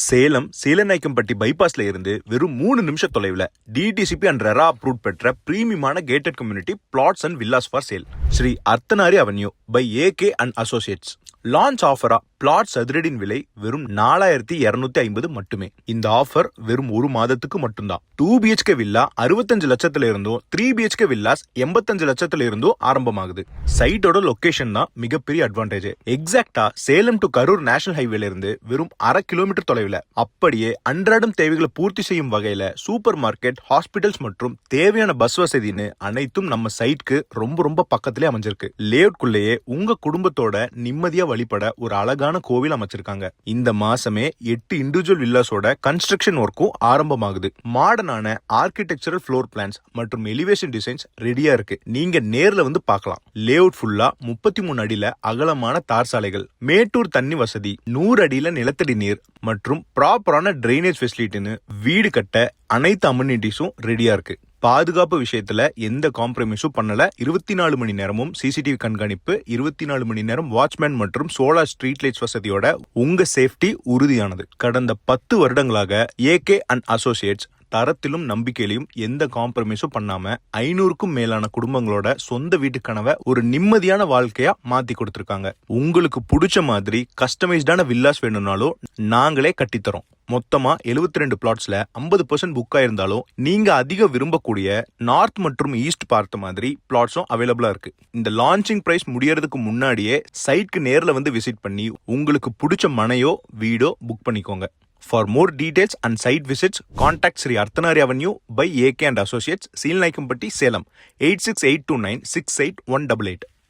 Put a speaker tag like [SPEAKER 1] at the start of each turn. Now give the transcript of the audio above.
[SPEAKER 1] சேலம் சீலநாயக்கம்பட்டி பைபாஸ்ல இருந்து வெறும் 3 நிமிஷ தொலைவில் டிடிசிபி அண்ட் ரெரா அப்ரூவ் பெற்ற பிரீமியமான gated community flats and villas for sale Sri Arthanari avenue by AK and associates. Launch ஆஃபரா பிளாட் சதுரடியின் விலை வெறும் 4250 மட்டுமே. இந்த ஆஃபர் வெறும் ஒரு மாதத்துக்கு மட்டும்தான். 2 BHK வில்லா 65 லட்சத்துல இருந்தும் 3 BHK வில்லாஸ் 85 லட்சத்துல இருந்தும் ஆரம்பமாகுது. சைட்டோட லொகேஷன் தான் மிகப்பெரிய அட்வான்டேஜ். எக்ஸாக்டா சேலம் டு கரூர் நேஷனல் ஹைவேல இருந்து வெறும் 1/2 கிலோமீட்டர் தொலைவில் அப்படியே அன்றாடம் தேவைகளை பூர்த்தி செய்யும் வகையில சூப்பர் மார்க்கெட், ஹாஸ்பிட்டல்ஸ் மற்றும் தேவையான பஸ் வசதின்னு அனைத்தும் நம்ம சைட்க்கு ரொம்ப பக்கத்திலே அமைஞ்சிருக்கு. லேஅவுட்குள்ளேயே உங்க குடும்பத்தோட நிம்மதியா வழிபட ஒரு அழகான கோவில் அமைச்சிருக்காங்க. இந்த மாசமே 8 இண்டிவிஜுவல் வில்லாஸோட கன்ஸ்ட்ரக்ஷன் ஒர்க்கும் ஆரம்பமாகுது. மாடர்னான ஆர்கிடெக்சரல் ஃப்ளோர் பிளான்ஸ் மற்றும் எலிவேஷன் டிசைன்ஸ் ரெடியா இருக்கு. நீங்க நேர்ல வந்து பார்க்கலாம். லேஅவுட் ஃபுல்லா 33 அடியில அகலமான தார் சாலைகள், மேட்டூர் தண்ணி வசதி, 100 அடியில நிலத்தடி நீர் மற்றும் ப்ராப்பரான டிரைனேஜ் ஃபெசிலிட்டின்னு வீடு கட்ட அனைத்து அம்யூனிட்டிஸும் ரெடியா இருக்கு. பாதுகாப்பு விஷயத்துல எந்த காம்ப்ரமைஸும் பண்ணல. 24 மணி நேரமும் சிசிடிவி கண்காணிப்பு, 24 மணி நேரம் வாட்ச்மேன் மற்றும் சோலார் ஸ்ட்ரீட் லைட்ஸ் வசதியோட உங்க சேஃப்டி உறுதியானது. கடந்த 10 வருடங்களாக ஏகே அண்ட் அசோசியேட்ஸ் தரத்திலும் நம்பிக்கையிலும் எந்த காம்ப்ரமைஸும் பண்ணாம 500க்கும் மேலான குடும்பங்களோட சொந்த வீட்டு கனவை ஒரு நிம்மதியான வாழ்க்கையா மாத்தி கொடுத்திருக்காங்க. உங்களுக்கு பிடிச்ச மாதிரி கஸ்டமைஸ்டான வில்லாஸ் வேணும்னாலும் நாங்களே கட்டித்தரோம். மொத்தமா 72 பிளாட்ஸ்ல 50% புக் ஆயிருந்தாலும் நீங்க அதிக விரும்பக்கூடிய நார்த் மற்றும் ஈஸ்ட் பார்த்த மாதிரி பிளாட்ஸும் அவைலபிளா இருக்கு. இந்த லான்ச்சிங் பிரைஸ் முடியறதுக்கு முன்னாடியே சைட்க்கு நேர்ல வந்து விசிட் பண்ணி உங்களுக்கு பிடிச்ச மனையோ வீடோ புக் பண்ணிக்கோங்க. For more details and site visits, contact Sri Arthanari Avenue by AK and Associates, Seelanaikampatti, Salem, 86829 68188.